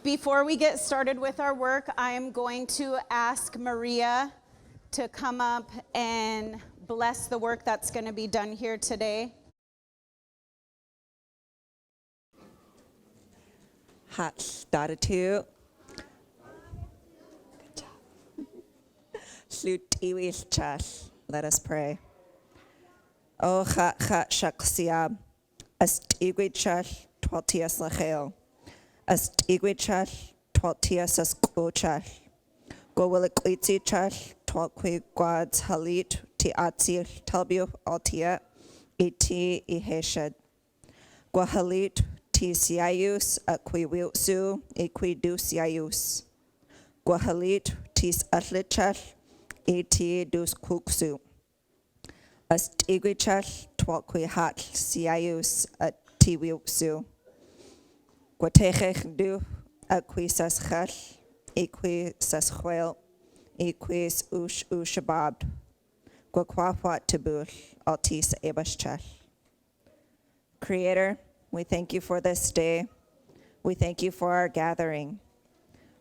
Before we get started with our work, I am going to ask Maria to come up and bless the work that's going to be done here today. Good job. Let us pray. O shaksiab, astigwichal, twaltias lachel, astigwichal, twaltias ascochal, gowiliquichal, twalqui guads halit, tiatzil, talbu altia, eti iheshad, guahalit, tisiaius, aquiwilsu, equidusiaius, guahalit, tis atlichal, eti dus kuksu. Astigwichal, twalqui hat, siaius, at tiwiusu. Guatechech du, aquisas chal, equisas chuel, equis ushabab. Guaquaquat tabul, altis ebaschal. Creator, we thank you for this day. We thank you for our gathering.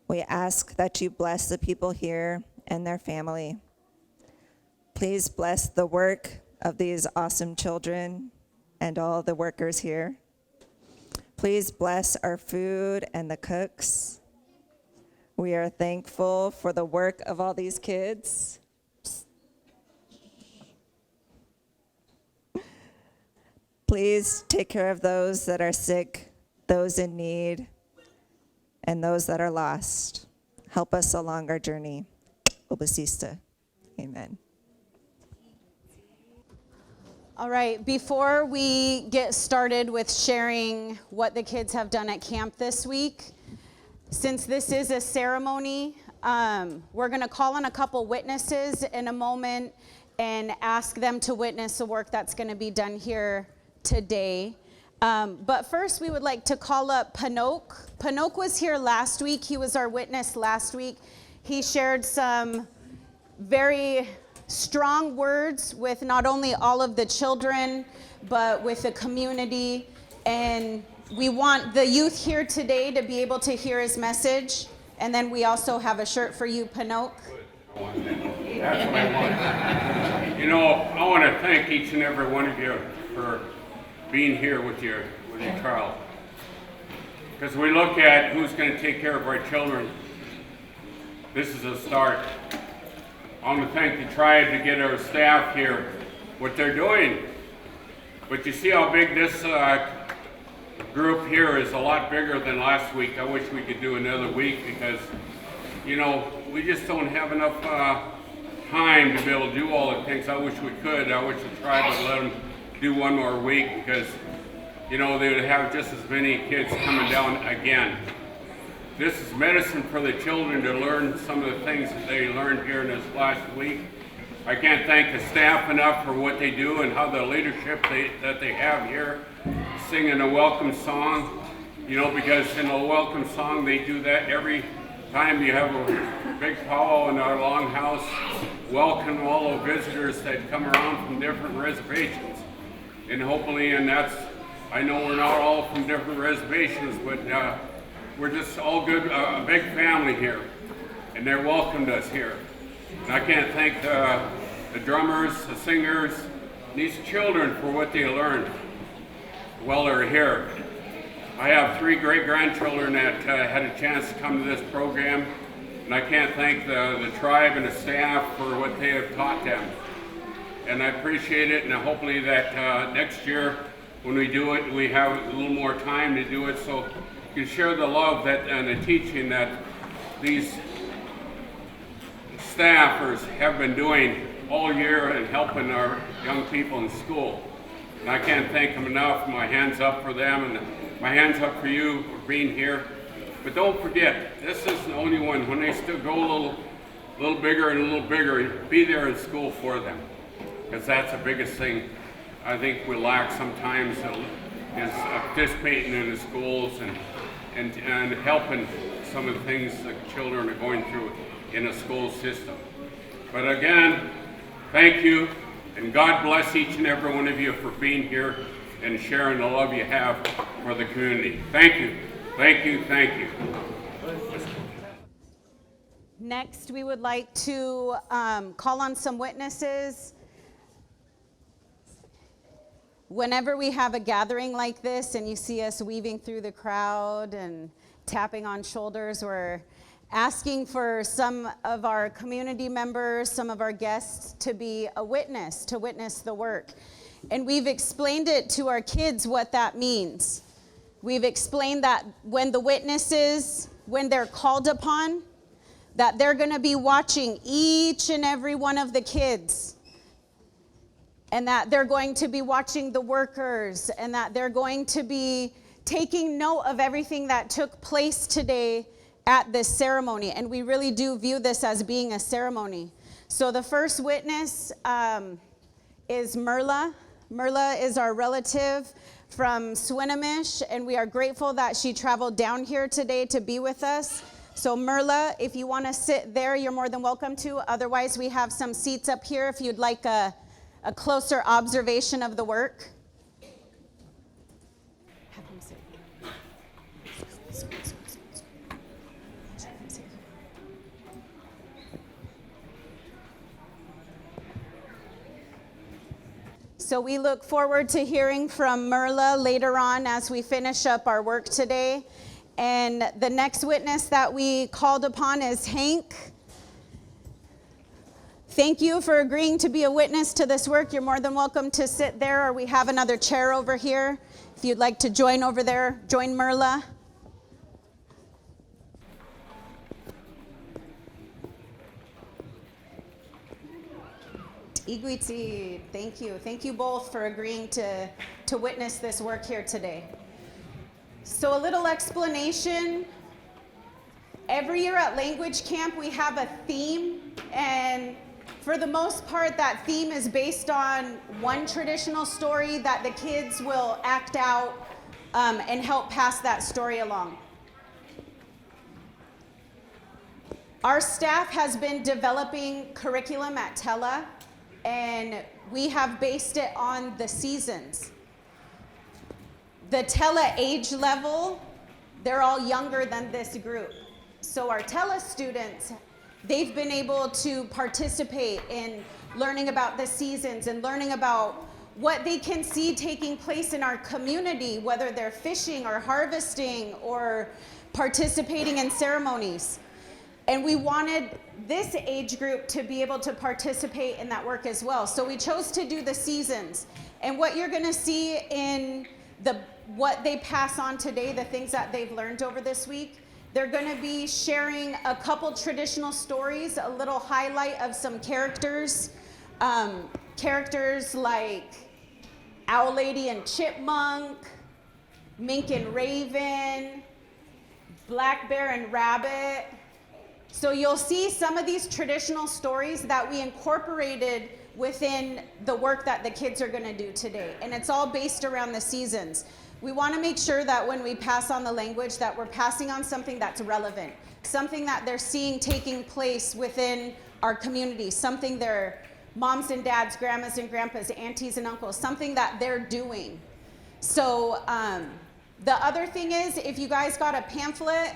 We ask that you bless the people here and their family. Please bless the work of these awesome children and all the workers here. Please bless our food and the cooks. We are thankful for the work of all these kids. Please take care of those that are sick, those in need, and those that are lost. Help us along our journey. Obasista. Amen. All right, before we get started with sharing what the kids have done at camp this week, since this is a ceremony, we're going to call on a couple witnesses in a moment and ask them to witness the work that's going to be done here today. But first, we would like to call up Panok. Panok was here last week. He was our witness last week. He shared some very strong words with not only all of the children, but with the community. And we want the youth here today to be able to hear his message. And then we also have a shirt for you, Panok. That's what I want. You know, I want to thank each and every one of you for being here with your child. Because we look at who's going to take care of our children. This is a start. I want to thank the tribe to get our staff here, what they're doing. But you see how big this group here is, a lot bigger than last week. I wish we could do another week because, you know, we just don't have enough time to be able to do all the things. I wish we could. I wish the tribe would let them do one more week because, you know, they would have just as many kids coming down again. This is medicine for the children to learn some of the things that they learned here in this last week. I can't thank the staff enough for what they do and how the leadership that they have here, singing a welcome song, you know, because in a welcome song they do that every time you have a big powwow in our longhouse, welcome all the visitors that come around from different reservations. And hopefully, and that's, I know we're not all from different reservations, but we're just all good, a big family here, and they're welcomed us here. And I can't thank the drummers, the singers, these children for what they learned while they're here. I have 3 great-grandchildren that had a chance to come to this program, and I can't thank the tribe and the staff for what they have taught them. And I appreciate it, and hopefully that next year when we do it, we have a little more time to do it so you can share the love that and the teaching that these staffers have been doing all year and helping our young people in school. And I can't thank them enough. My hand's up for them, and my hand's up for you for being here. But don't forget, this isn't the only one. When they still go a little bigger and a little bigger, be there in school for them. Because that's the biggest thing I think we lack sometimes is participating in the schools and helping some of the things that children are going through in a school system. But again, thank you, and God bless each and every one of you for being here and sharing the love you have for the community. Thank you, thank you, thank you. Next, we would like to call on some witnesses. Whenever we have a gathering like this and you see us weaving through the crowd and tapping on shoulders, we're asking for some of our community members, some of our guests to be a witness, to witness the work. And we've explained it to our kids what that means. We've explained that when the witnesses, when they're called upon, that they're going to be watching each and every one of the kids, and that they're going to be watching the workers, and that they're going to be taking note of everything that took place today at this ceremony. And we really do view this as being a ceremony. So the first witness is Merla. Merla is our relative from Swinomish, and we are grateful that she traveled down here today to be with us. So Merla, if you want to sit there, you're more than welcome to. Otherwise, we have some seats up here if you'd like a closer observation of the work. Have him sit. So we look forward to hearing from Merla later on as we finish up our work today. And the next witness that we called upon is Hank. Thank you for agreeing to be a witness to this work. You're more than welcome to sit there, or we have another chair over here. If you'd like to join over there, join Merla. dxʷləšucid, thank you. Thank you both for agreeing to witness this work here today. So a little explanation. Every year at Language Camp, we have a theme, and for the most part, that theme is based on one traditional story that the kids will act out and help pass that story along. Our staff has been developing curriculum at Tella, and we have based it on the seasons. The Tella age level, they're all younger than this group. So our Tella students, they've been able to participate in learning about the seasons and learning about what they can see taking place in our community, whether they're fishing or harvesting or participating in ceremonies. And we wanted this age group to be able to participate in that work as well. So we chose to do the seasons. And what you're gonna see in what they pass on today, the things that they've learned over this week, they're gonna be sharing a couple traditional stories, a little highlight of some characters. Characters like Owl Lady and Chipmunk, Mink and Raven, Black Bear and Rabbit. So you'll see some of these traditional stories that we incorporated within the work that the kids are gonna do today. And it's all based around the seasons. We wanna make sure that when we pass on the language that we're passing on something that's relevant, something that they're seeing taking place within our community, something their moms and dads, grandmas and grandpas, aunties and uncles, something that they're doing. So the other thing is, if you guys got a pamphlet,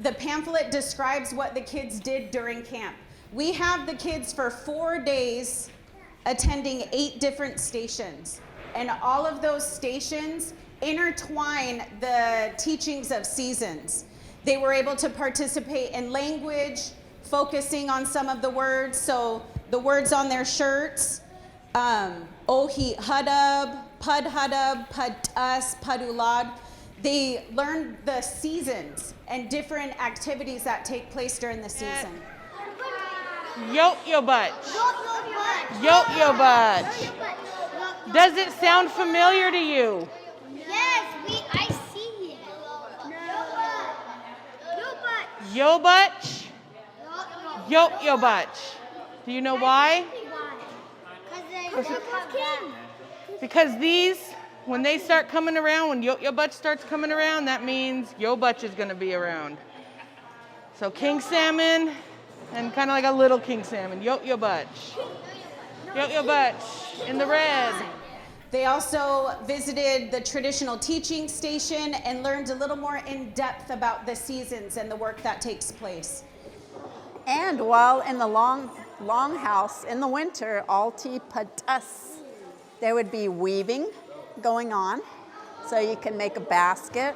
the pamphlet describes what the kids did during camp. We have the kids for 4 days attending 8 different stations. And all of those stations intertwine the teachings of seasons. They were able to participate in language, focusing on some of the words. So the words on their shirts, Ohi Hudub, Pud Hudub, Pud Us, Padulad. They learned the seasons and different activities that take place during the season. Yote your butt. Yote your butt. Does it sound familiar to you? Yes, I see it. Yo butt. Yote your butt. Do you know why? Because these, when they start coming around, when Yote your butt starts coming around, that means Yo butt is going to be around. So king salmon and kind of like a little king salmon. Yote your butt. Yote your butt in the red. They also visited the traditional teaching station and learned a little more in depth about the seasons and the work that takes place. And while in the longhouse in the winter, alti patas, there would be weaving going on. So you can make a basket,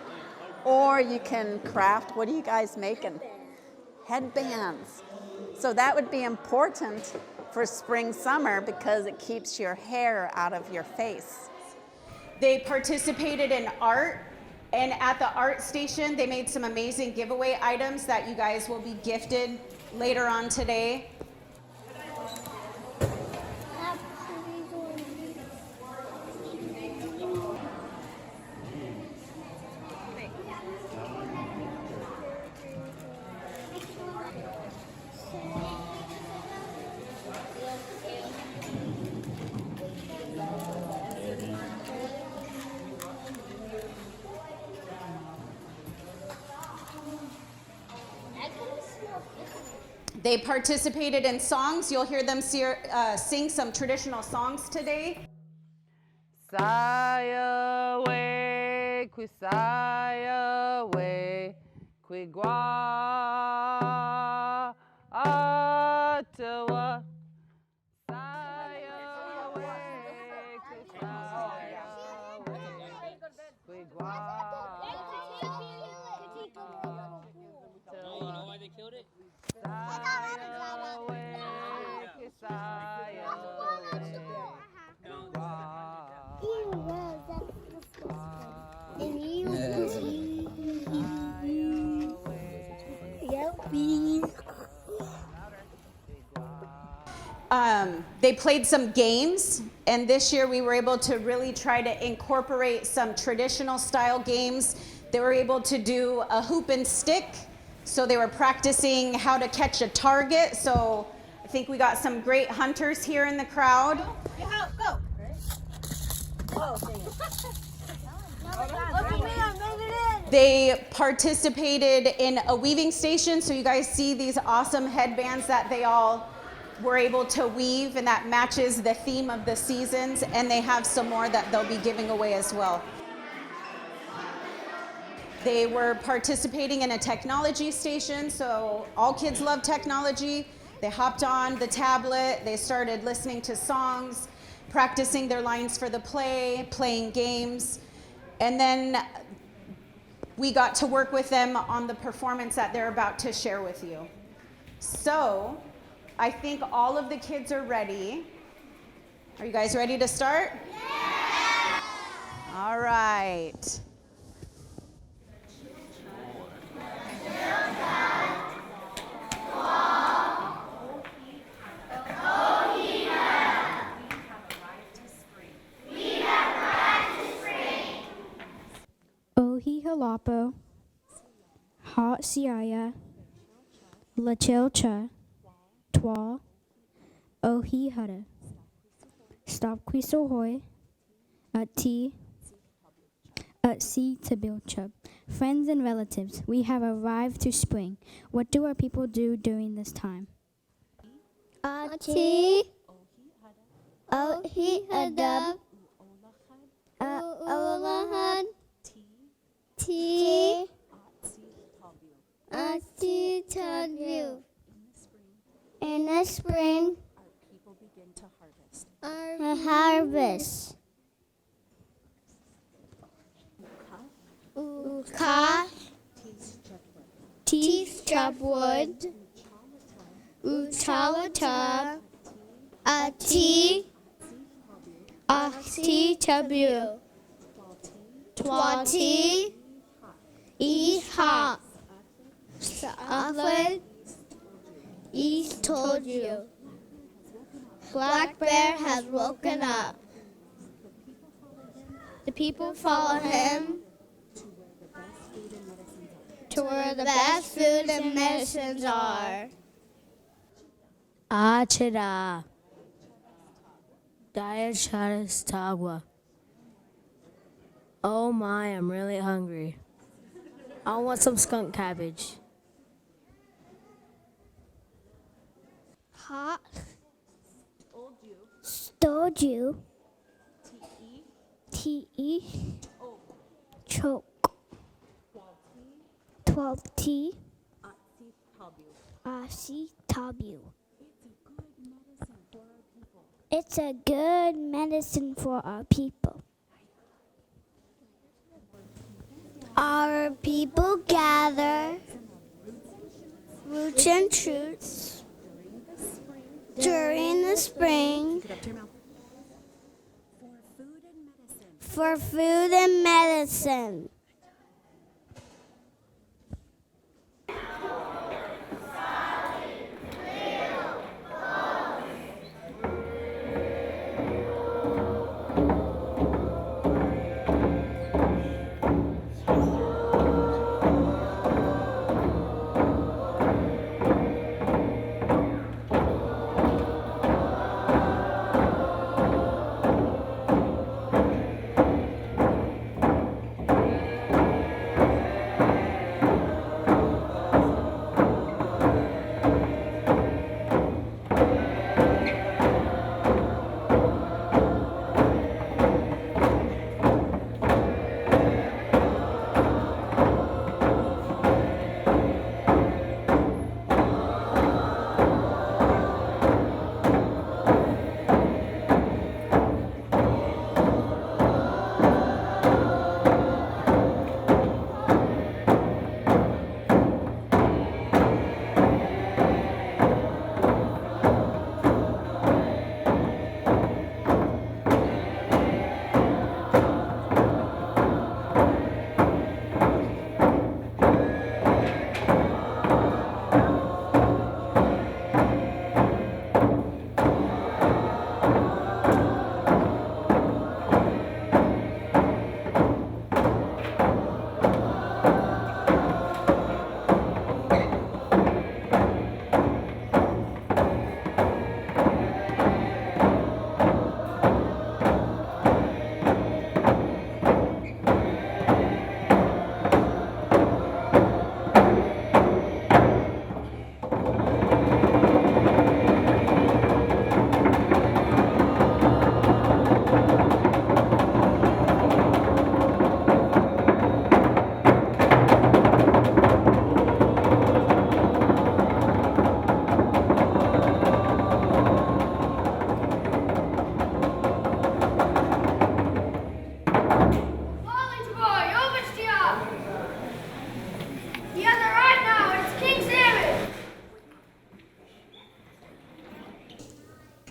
or you can craft, what are you guys making? Headbands. So that would be important for spring, summer, because it keeps your hair out of your face. They participated in art, and at the art station, they made some amazing giveaway items that you guys will be gifted later on today. They participated in songs. You'll hear them sing some traditional songs today. Saya we, qui saya we, qui gua atawa. Saya we, qui saya we, qui gua. You know why they killed it? They played some games, and this year we were able to really try to incorporate some traditional style games. They were able to do a hoop and stick, so they were practicing how to catch a target. So I think we got some great hunters here in the crowd. Go. They participated in a weaving station, so you guys see these awesome headbands that they all were able to weave, and that matches the theme of the seasons, and they have some more that they'll be giving away as well. They were participating in a technology station, so all kids love technology. They hopped on the tablet, they started listening to songs, practicing their lines for the play, playing games, and then we got to work with them on the performance that they're about to share with you. So, I think all of the kids are ready. Are you guys ready to start? Yeah! All right. Ohi halapo, ha siaya, lachilcha, twa, ohi hada, stop quisohoy, at si tabilcha. Friends and relatives, we have arrived to spring. What do our people do during this time? Ati. Ohi hadab. Olahan. Ti. Ati tabu. In the spring, our people begin to harvest. Uka, teeth chop wood, uchalata, ati, ati tabu, twati, iha, sa'afad, East told you. Black Bear has woken up. The people follow him to where the best food and medicines are. Achira. Diachadistagua. Oh my, I'm really hungry. I want some skunk cabbage. Ha. Told you. Te. Choke. 12 T. Asi tabu. It's a good medicine for our people. Our people gather roots and shoots during the spring for food and medicine.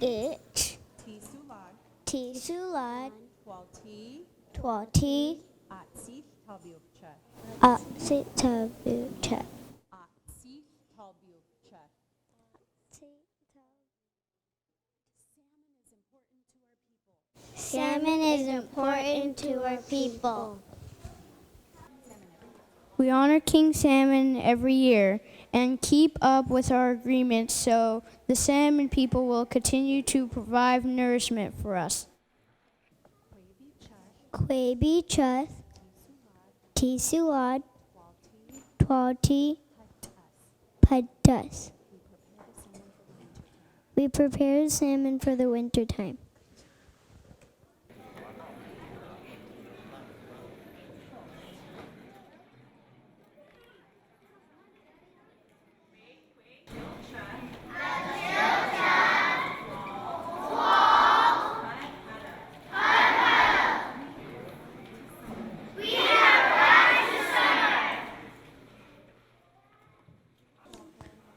It Tisulad Twalti Atsitabucha. Salmon is important to our people. We honor King Salmon every year and keep up with our agreements so the salmon people will continue to provide nourishment for us. Kwebi Chuth Tisulad Twalti Padas. We prepare salmon for the winter time.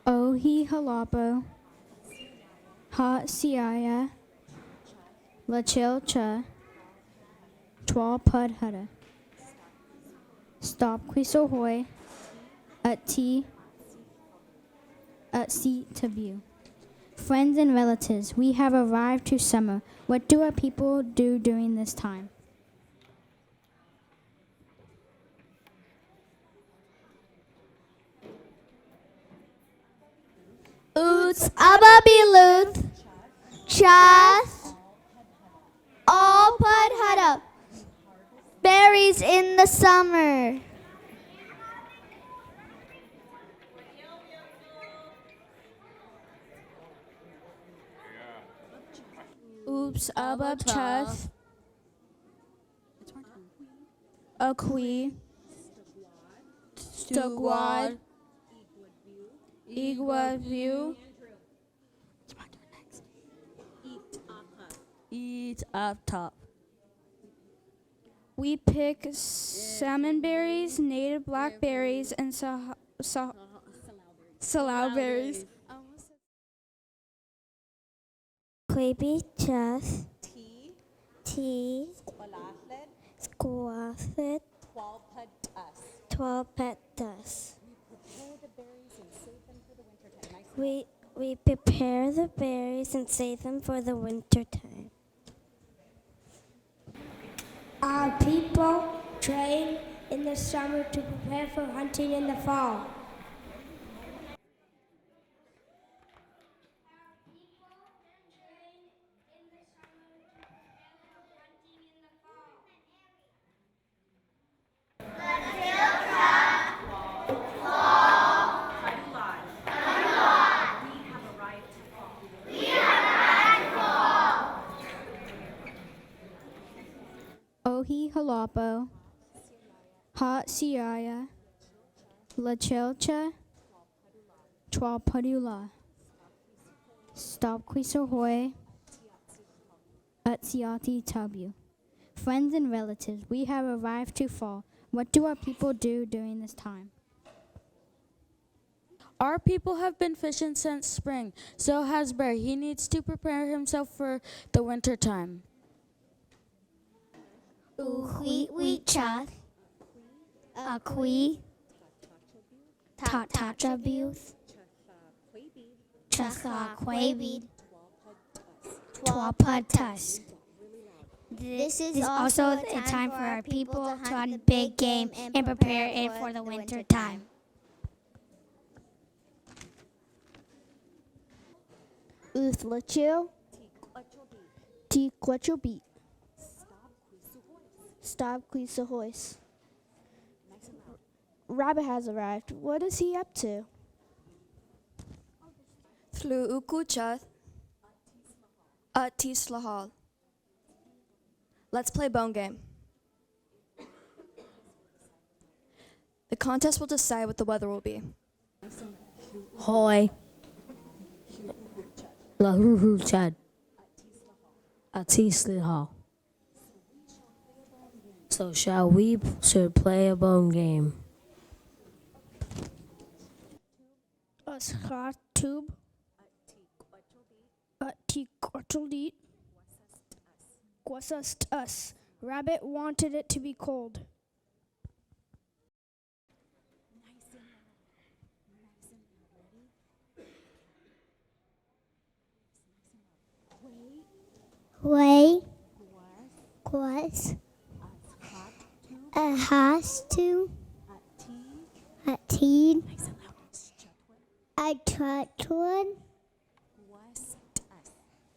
Ohi Halapo, Ha Siaya, Lachilcha, Twal Pud Hutta. Stop Quisohoy, At T, At C Tabu. Friends and relatives, we have arrived to summer. What do our people do during this time? Oots Ababiluth Chath All Pud Hutta. Berries in the summer. Oops, Abba Chath, Akwi, Stugwad, Igwaview, eat up top. We pick salmon berries, native blackberries, and salal berries. Baby chess. Tea. Squashed. 12 petas. We prepare the berries and save them for the winter time. Our people train in the summer to prepare for hunting in the fall. Ohi halapo, hot siaya, lachelcha, twalpadula, stop quisohoy, utsiati tabu. Friends and relatives, we have arrived to fall. What do our people do during this time? Our people have been fishing since spring. So has Bear. He needs to prepare himself for the winter time. Wheat chat. Akui. Tatachabuth. Chachaquabid. Twapatus. This is also a time for our people to hunt big game and prepare it for the winter time. Uthlachil, Tiquachobit, Stop Quisahois. Rabbit has arrived. What is he up to? Thlu ukuchath Tislahal. Let's play bone game. The contest will decide what the weather will be. Hoi. Lushootseed. Atislahal. So should play a bone game. Uskatub, Tiquachobit, Quasust us. Rabbit wanted it to be cold. Way. Quas. A has to. A teen. A tratwood.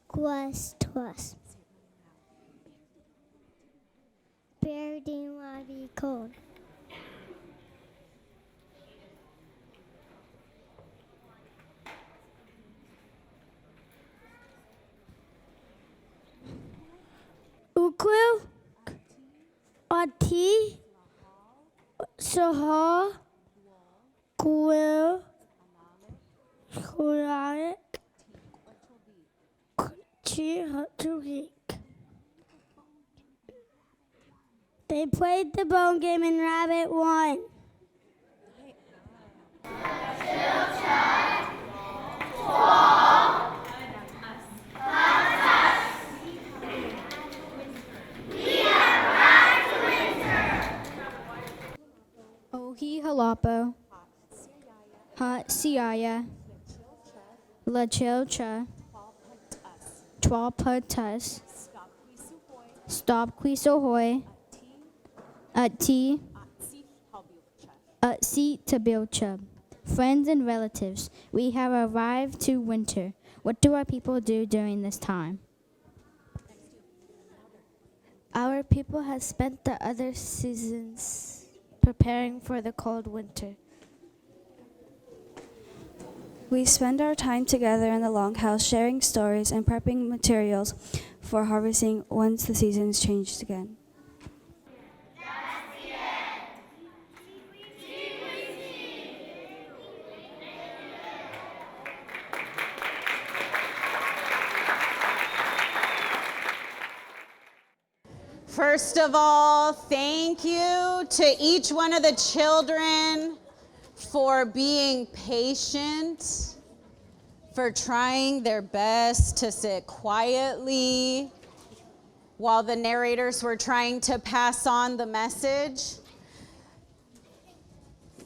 Quest us. Bear didn't want to be cold. Uquil. Ati. Saha. Quil. Tulalip. They played the bone game and Rabbit won. Ohi halapo, hot siaya, lachelcha, twalpatus, stop quisohoy, utsi tabilcha. Friends and relatives, we have arrived to winter. What do our people do during this time? Our people have spent the other seasons preparing for the cold winter. We spend our time together in the longhouse sharing stories and prepping materials for harvesting once the seasons change again. First of all, thank you to each one of the children for being patient, for trying their best to sit quietly while the narrators were trying to pass on the message.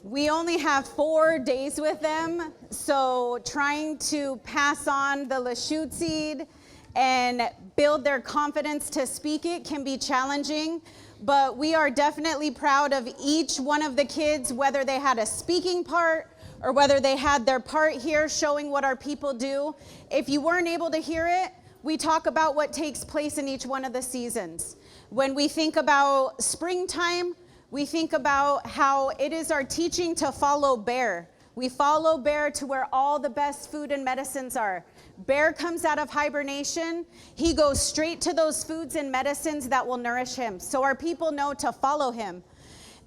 We only have 4 days with them, so trying to pass on the Lushootseed and build their confidence to speak it can be challenging, but we are definitely proud of each one of the kids, whether they had a speaking part or whether they had their part here showing what our people do. If you weren't able to hear it, we talk about what takes place in each one of the seasons. When we think about springtime, we think about how it is our teaching to follow Bear. We follow Bear to where all the best food and medicines are. Bear comes out of hibernation. He goes straight to those foods and medicines that will nourish him. So our people know to follow him.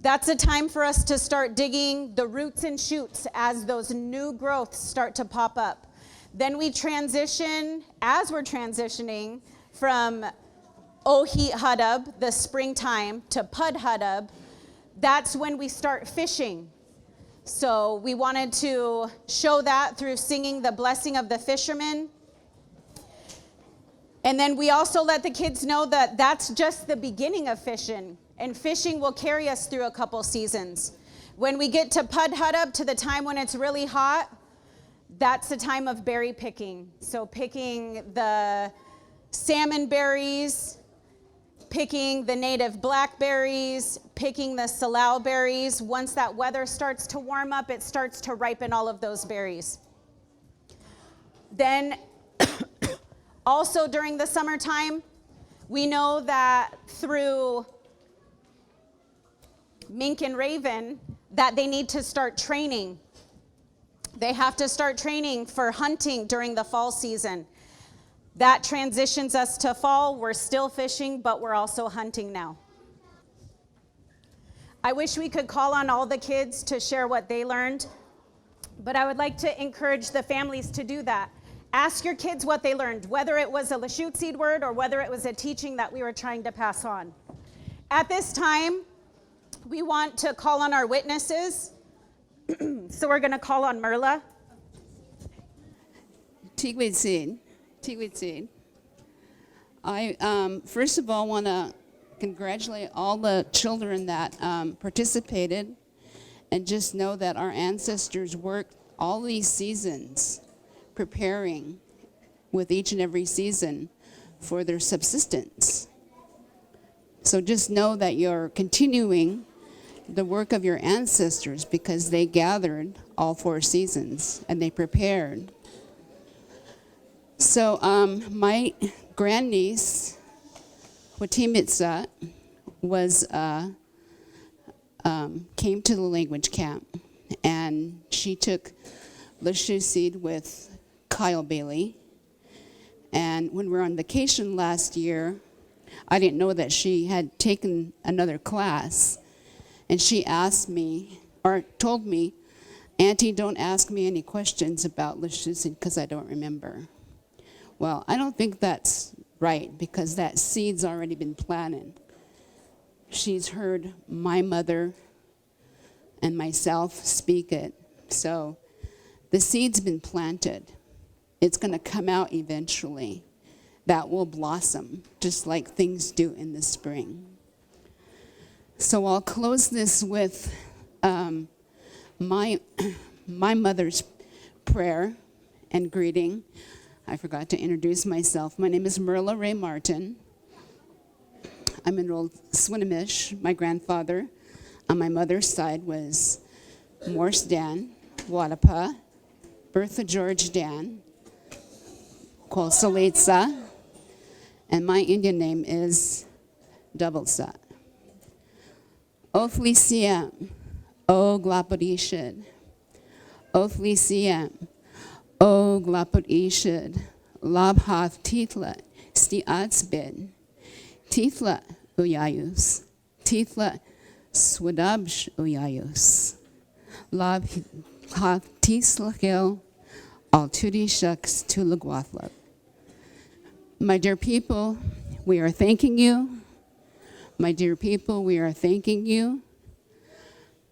That's a time for us to start digging the roots and shoots as those new growths start to pop up. Then we transition, as we're transitioning from Ohit Hadab, the springtime, to Pud Hadab. That's when we start fishing. So we wanted to show that through singing the blessing of the fishermen. And then we also let the kids know that that's just the beginning of fishing. And fishing will carry us through a couple seasons. When we get to Pud Hadab, to the time when it's really hot, that's the time of berry picking. So picking the salmon berries, picking the native blackberries, picking the salal berries. Once that weather starts to warm up, it starts to ripen all of those berries. Then also during the summertime, we know that through Mink and Raven that they need to start training. They have to start training for hunting during the fall season. That transitions us to fall. We're still fishing, but we're also hunting now. I wish we could call on all the kids to share what they learned, but I would like to encourage the families to do that. Ask your kids what they learned, whether it was a Lushootseed word or whether it was a teaching that we were trying to pass on. At this time, we want to call on our witnesses. So we're going to call on Merla. dxʷləšucid. I first of all want to congratulate all the children that participated, and just know that our ancestors worked all these seasons preparing with each and every season for their subsistence. So just know that you're continuing the work of your ancestors because they gathered all 4 seasons and they prepared. So my grandniece, Watimitsa, came to the language camp, and she took Lushootseed with Kyle Bailey. And when we were on vacation last year, I didn't know that she had taken another class, and she asked me, or told me, "Auntie, don't ask me any questions about Lushootseed because I don't remember." Well, I don't think that's right because that seed's already been planted. She's heard my mother and myself speak it. So the seed's been planted. It's going to come out eventually. That will blossom just like things do in the spring. So I'll close this with my mother's prayer and greeting. I forgot to introduce myself. My name is Merla Ray Martin. I'm an old Swinomish. My grandfather on my mother's side was Morse Dan, Wadapa, Bertha George Dan, Kwalsalitsa, and my Indian name is Doublesat. Oflisiam, O Glapodishid. Oflisiam, O Glapodishid. Labhath Tithla, Stiatsbid. Tithla Uyayus. Tithla Swadabsh Uyayus. Labhath Tislakil, Altudi Shucks Tulagwathlap. My dear people, we are thanking you My dear people, we are thanking you.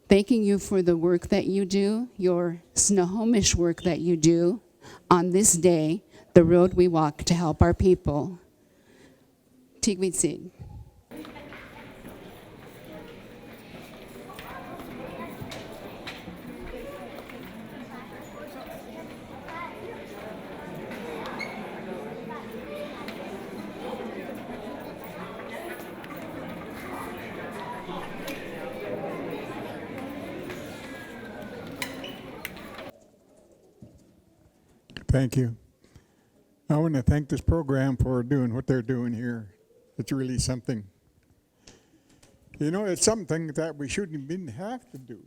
Thanking you for the work that you do, your Snohomish work that you do on this day, the road we walk to help our people. dxʷləšucid. Thank you. I want to thank this program for doing what they're doing here. It's really something. You know, it's something that we shouldn't even have to do.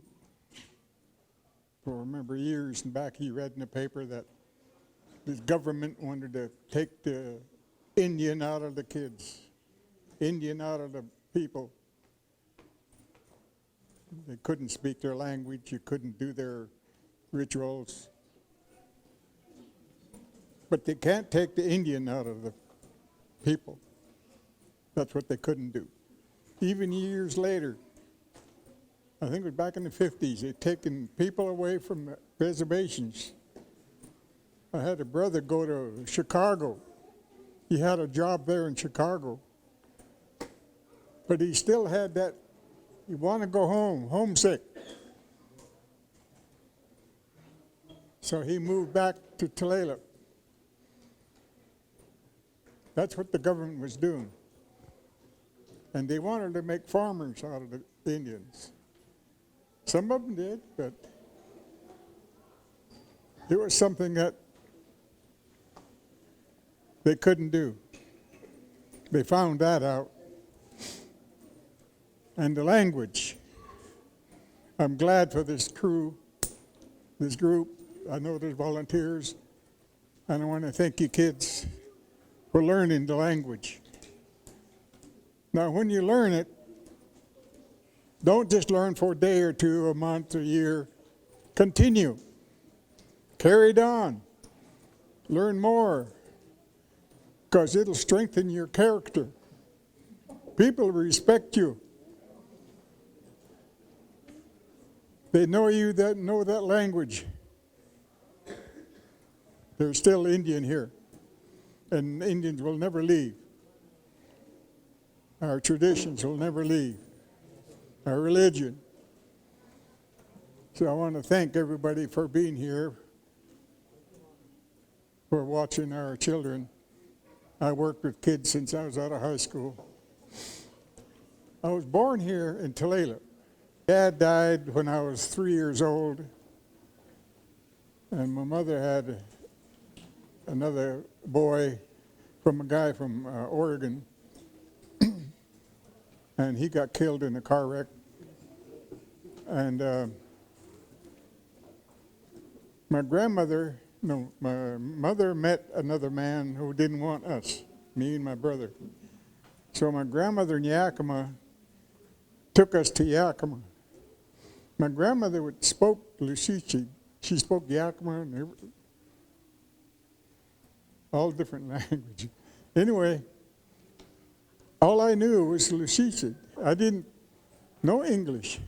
I remember years back you read in the paper that this government wanted to take the Indian out of the kids, Indian out of the people. They couldn't speak their language, you couldn't do their rituals. But they can't take the Indian out of the people. That's what they couldn't do. Even years later, I think it was back in the 50s, they'd taken people away from the reservations. I had a brother go to Chicago. He had a job there in Chicago. But he still had that, he wanted to go home, homesick. So he moved back to Tulalip. That's what the government was doing. And they wanted to make farmers out of the Indians. Some of them did, but it was something that they couldn't do. They found that out. And the language. I'm glad for this crew, this group. I know there's volunteers. And I want to thank you kids for learning the language. Now, when you learn it, don't just learn for a day or two, a month, a year. Continue. Carry it on. Learn more, because it'll strengthen your character. People respect you. They know you that know that language. There's still Indian here. And Indians will never leave. Our traditions will never leave. Our religion. So I want to thank everybody for being here, for watching our children. I worked with kids since I was out of high school. I was born here in Tulalip. Dad died when I was 3 years old. And my mother had another boy from a guy from Oregon, and he got killed in a car wreck. And my mother met another man who didn't want us, me and my brother. So my grandmother in Yakima took us to Yakima. My grandmother spoke Lushootseed. She spoke Yakima and all different languages. Anyway, all I knew was Lushootseed. I didn't know English.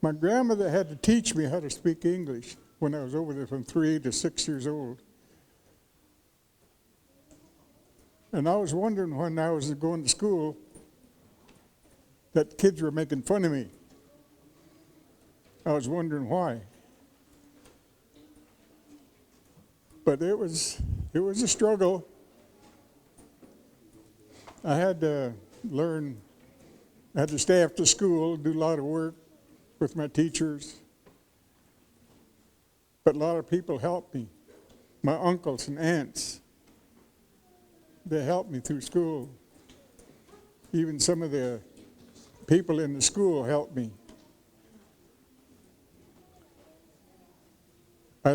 My grandmother had to teach me how to speak English when I was over there from 3 to 6 years old. And I was wondering when I was going to school that kids were making fun of me. I was wondering why. But it was a struggle. I had to learn, I had to stay after school, do a lot of work with my teachers. But a lot of people helped me. My uncles and aunts, they helped me through school. Even some of the people in the school helped me. I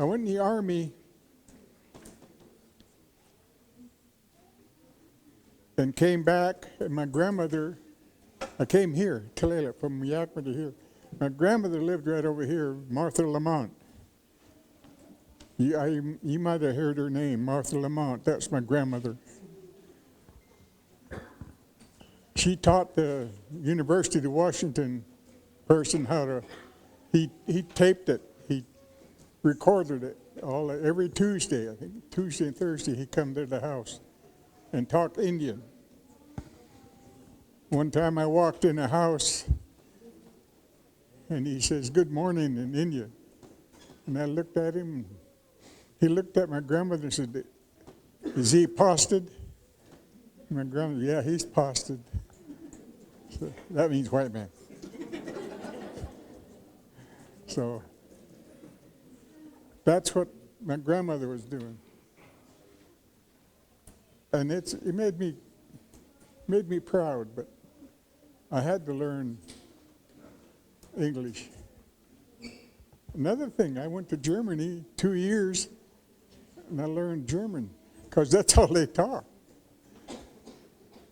went in the Army and came back, and my grandmother, I came here, Tulalip, from Yakima to here. My grandmother lived right over here, Martha Lamont. You might have heard her name, Martha Lamont. That's my grandmother. she taught the University of Washington person how to, he taped it, he recorded it every Tuesday, I think, Tuesday and Thursday, he'd come to the house and talk Indian. One time I walked in a house and he says, "Good morning" in Indian. And I looked at him, and he looked at my grandmother and said, "Is he posted?" My grandmother, "Yeah, he's posted." So that means white man. So that's what my grandmother was doing. And it made me proud, but I had to learn English. Another thing, I went to Germany 2 years, and I learned German, because that's all they taught.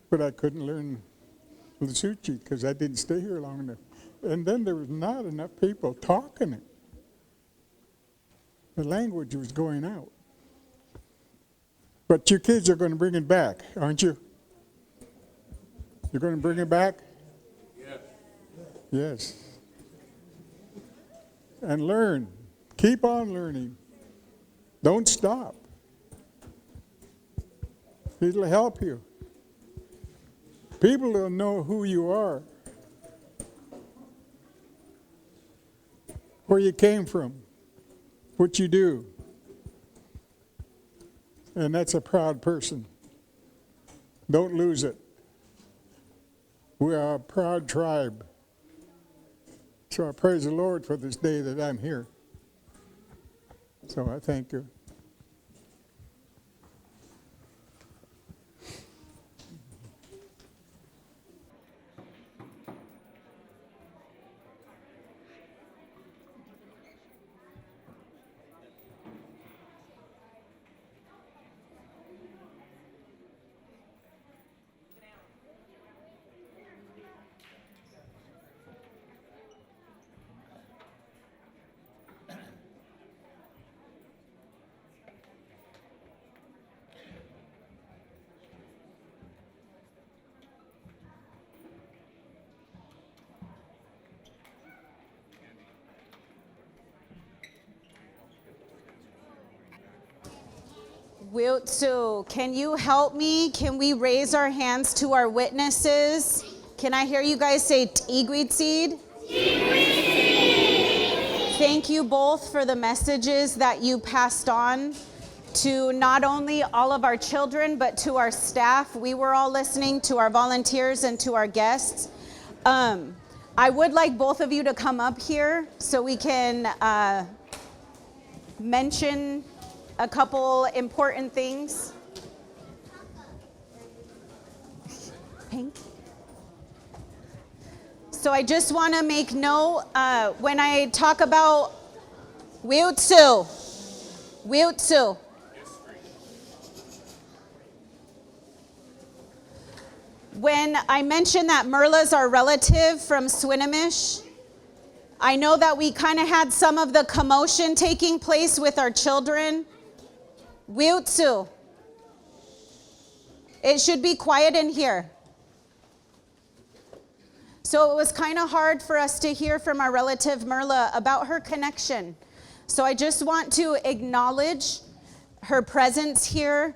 But I couldn't learn Lushootseed, because I didn't stay here long enough. And then there was not enough people talking it. The language was going out. But you kids are going to bring it back, aren't you? You're going to bring it back? Yes. Yes. And learn. Keep on learning. Don't stop. It'll help you. People don't know who you are, where you came from, what you do. And that's a proud person. Don't lose it. We are a proud tribe. So I praise the Lord for this day that I'm here. So I thank you. Wiltsu, can you help me? Can we raise our hands to our witnesses? Can I hear you guys say dxʷləšucid? Thank you both for the messages that you passed on to not only all of our children, but to our staff. We were all listening, to our volunteers and to our guests. I would like both of you to come up here so we can mention a couple important things. Hank? So I just want to make note, when I talk about Wiltsu, when I mention that Merla's our relative from Swinomish, I know that we kind of had some of the commotion taking place with our children. Wiltsu, it should be quiet in here. So it was kind of hard for us to hear from our relative Merla about her connection. So I just want to acknowledge her presence here.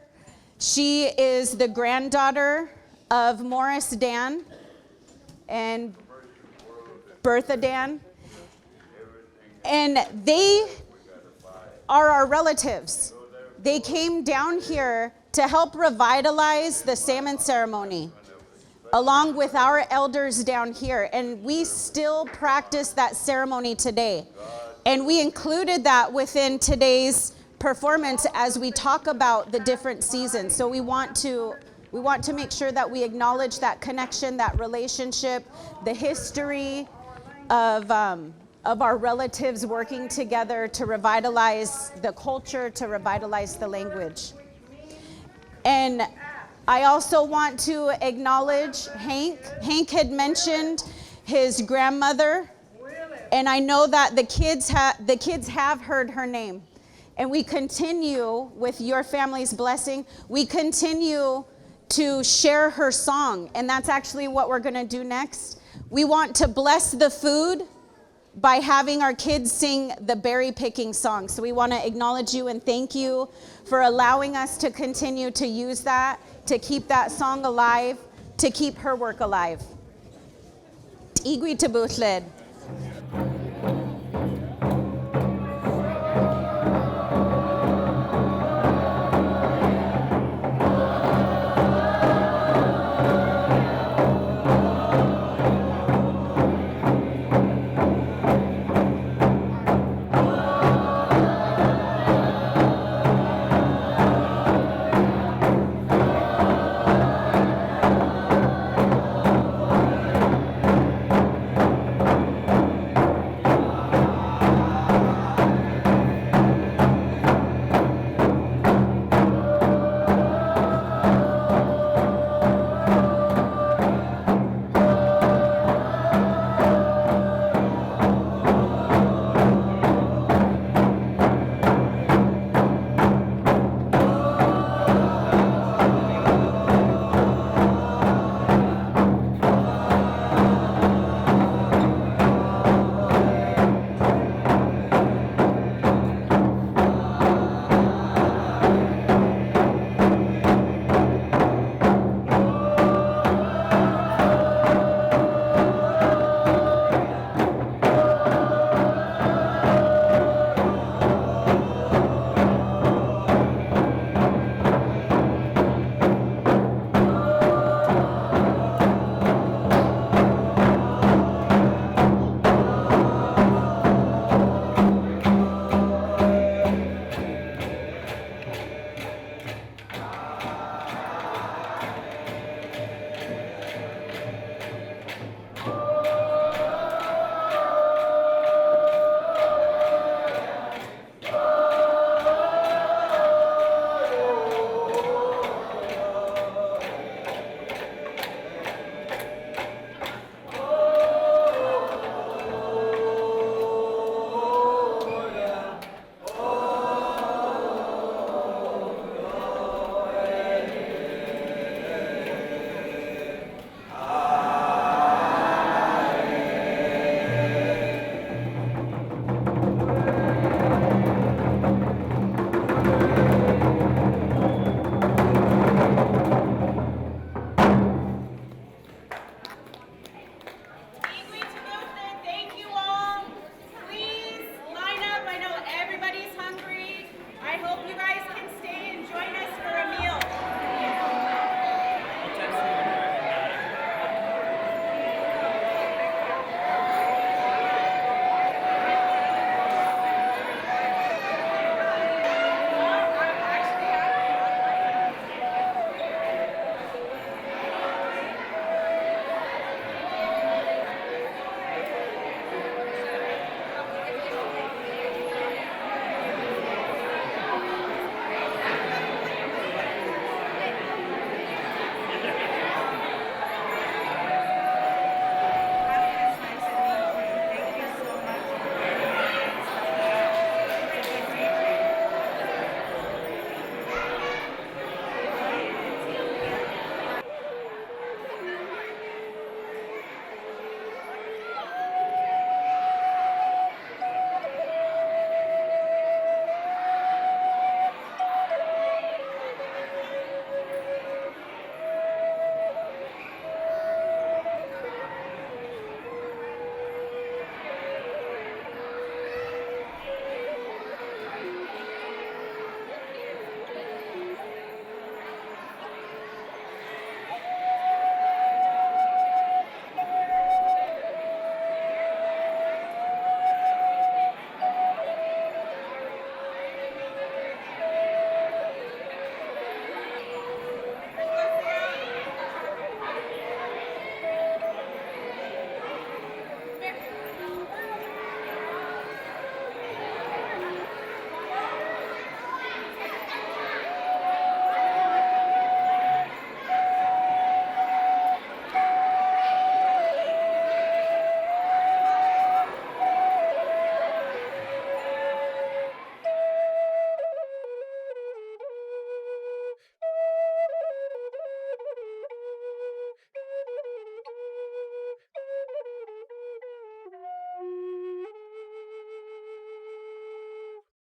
She is the granddaughter of Morris Dan and Bertha Dan. And they are our relatives. They came down here to help revitalize the salmon ceremony, along with our elders down here. And we still practice that ceremony today. And we included that within today's performance as we talk about the different seasons. So we want to make sure that we acknowledge that connection, that relationship, the history of our relatives working together to revitalize the culture, to revitalize the language. And I also want to acknowledge Hank. Hank had mentioned his grandmother, and I know that the kids have heard her name. And we continue, with your family's blessing, we continue to share her song, and that's actually what we're going to do next. We want to bless the food by having our kids sing the berry picking song. So we want to acknowledge you and thank you for allowing us to continue to use that, to keep that song alive, to keep her work alive. Igwi tabutled.